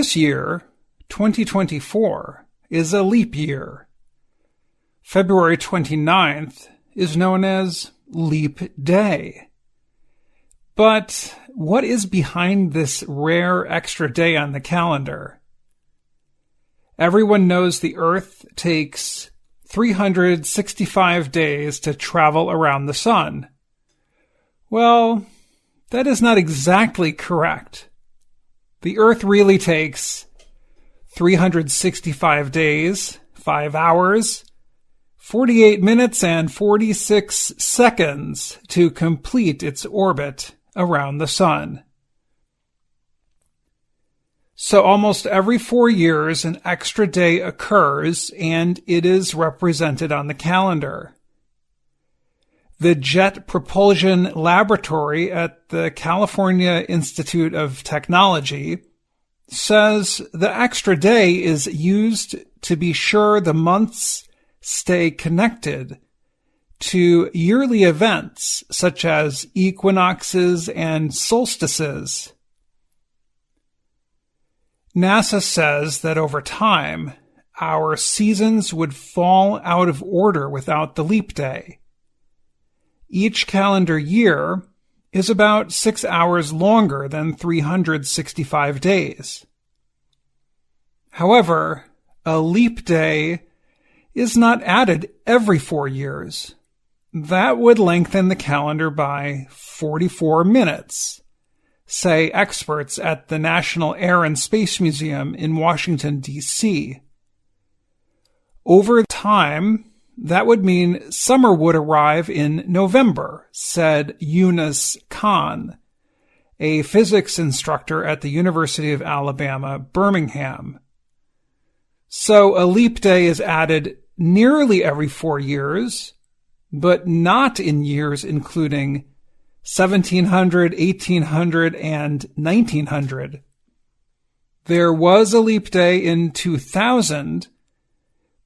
this year, 2024, is a leap year. February 29th is known as Leap Day. But what is behind this rare extra day on the calendar? Everyone knows the Earth takes 365 days to travel around the sun. Well, that is not exactly correct. The Earth really takes 365 days, 5 hours, 48 minutes, and 46 seconds to complete its orbit around the sun. So almost every 4 years, an extra day occurs, and it is represented on the calendar. The Jet Propulsion Laboratory at the California Institute of Technology says the extra day is used to be sure the months stay connected to yearly events such as equinoxes and solstices. NASA says that over time, our seasons would fall out of order without the leap day. Each calendar year is about 6 hours longer than 365 days. However, a leap day is not added every 4 years. That would lengthen the calendar by 44 minutes, say experts at the National Air and Space Museum in Washington, D.C. Over time, that would mean summer would arrive in November, said Eunice Kahn, a physics instructor at the University of Alabama, Birmingham. So a leap day is added nearly every 4 years, but not in years including 1700, 1800, and 1900. There was a leap day in 2000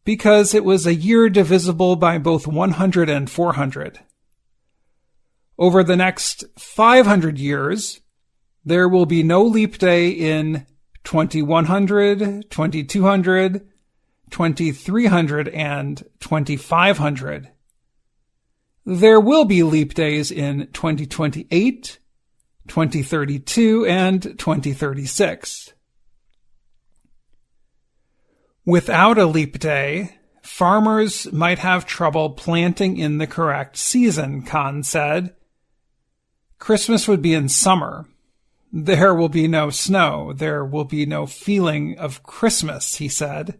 because it was a year divisible by both 100 and 400. Over the next 500 years, there will be no leap day in 2100, 2200, 2300, and 2500. There will be leap days in 2028, 2032, and 2036. Without a leap day, farmers might have trouble planting in the correct season, Kahn said. Christmas would be in summer. There will be no snow. There will be no feeling of Christmas, he said.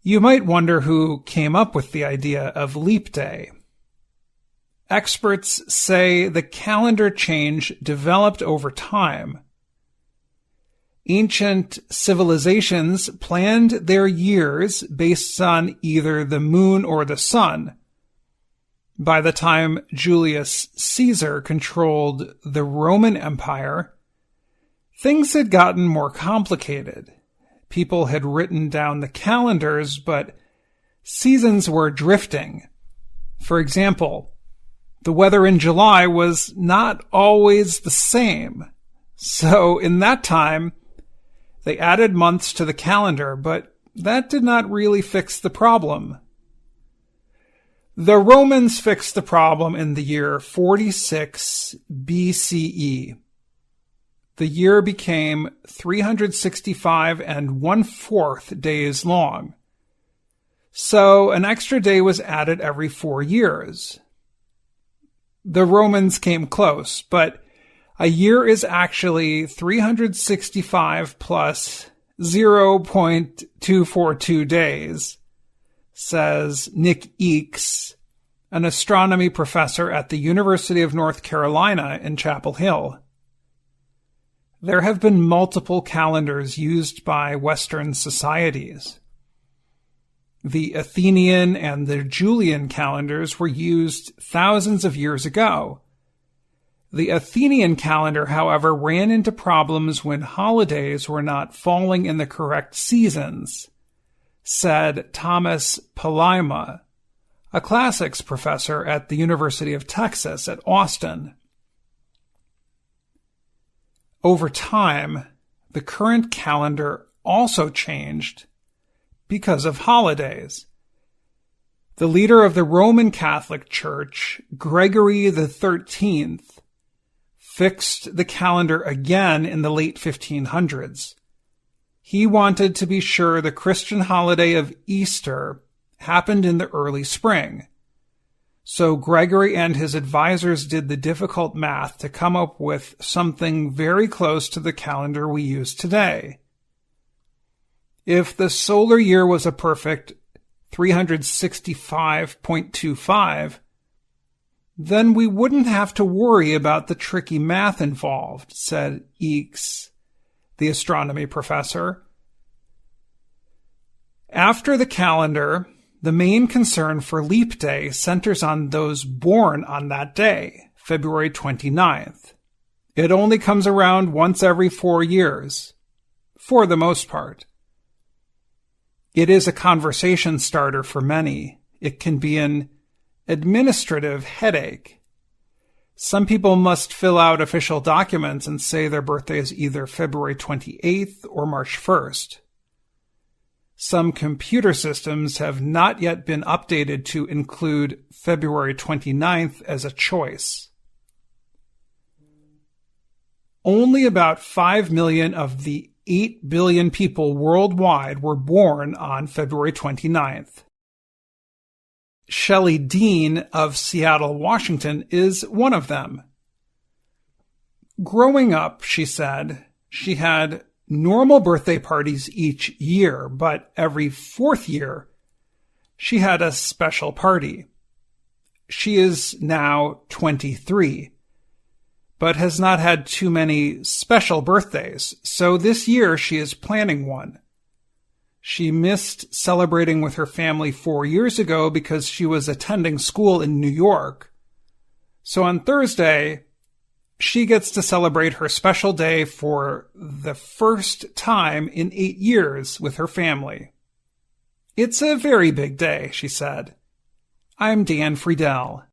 You might wonder who came up with the idea of leap day. Experts say the calendar change developed over time. Ancient civilizations planned their years based on either the moon or the sun. By the time Julius Caesar controlled the Roman Empire, things had gotten more complicated. People had written down the calendars, but seasons were drifting. For example, the weather in July was not always the same. So in that time, they added months to the calendar, but that did not really fix the problem. The Romans fixed the problem in the year 46 BCE. The year became 365 and 1/4 days long. So an extra day was added every 4 years. The Romans came close, but a year is actually 365 plus 0.242 days, says Nick Eakes, an astronomy professor at the University of North Carolina in Chapel Hill. There have been multiple calendars used by Western societies. The Athenian and the Julian calendars were used thousands of years ago. The Athenian calendar, however, ran into problems when holidays were not falling in the correct seasons, said Thomas Palaima, a classics professor at the University of Texas at Austin. Over time, the current calendar also changed because of holidays. The leader of the Roman Catholic Church, Gregory XIII, fixed the calendar again in the late 1500s. He wanted to be sure the Christian holiday of Easter happened in the early spring. So Gregory and his advisors did the difficult math to come up with something very close to the calendar we use today. If the solar year was a perfect 365.25, then we wouldn't have to worry about the tricky math involved, said Eakes, the astronomy professor. After the calendar, the main concern for leap day centers on those born on that day, February 29th. It only comes around once every 4 years, for the most part. It is a conversation starter for many. It can be an administrative headache. Some people must fill out official documents and say their birthday is either February 28th or March 1st. Some computer systems have not yet been updated to include February 29th as a choice. Only about 5 million of the 8 billion people worldwide were born on February 29th. Shelley Dean of Seattle, Washington, is one of them. Growing up, she said, she had normal birthday parties each year, but every 4th year, she had a special party. She is now 23, but has not had too many special birthdays, so this year she is planning one. She missed celebrating with her family 4 years ago because she was attending school in New York. So on Thursday, she gets to celebrate her special day for the first time in 8 years with her family. It's a very big day, she said. I'm Dan Friedell.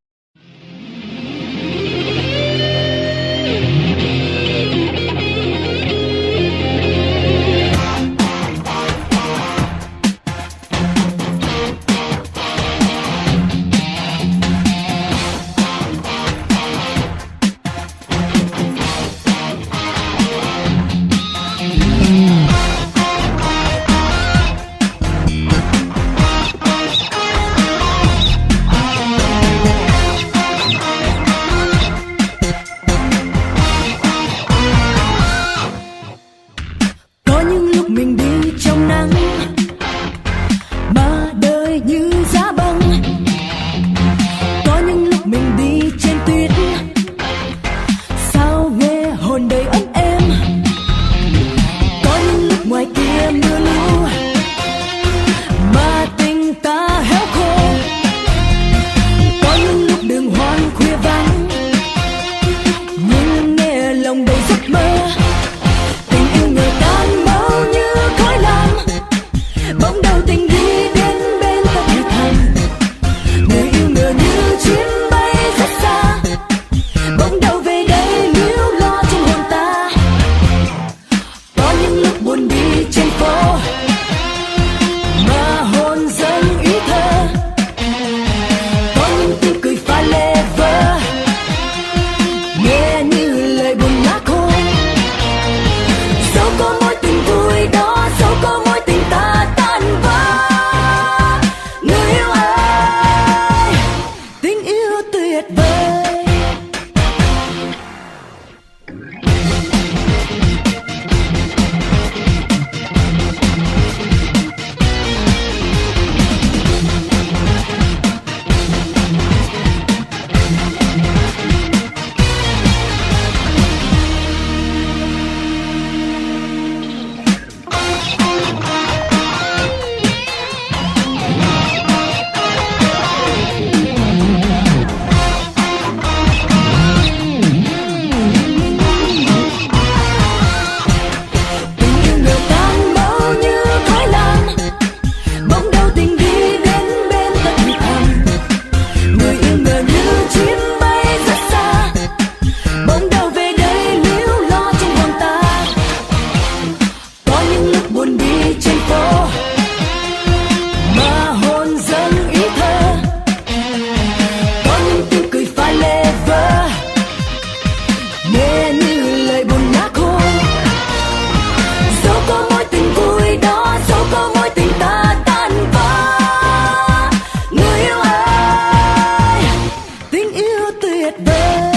tuyệt vời.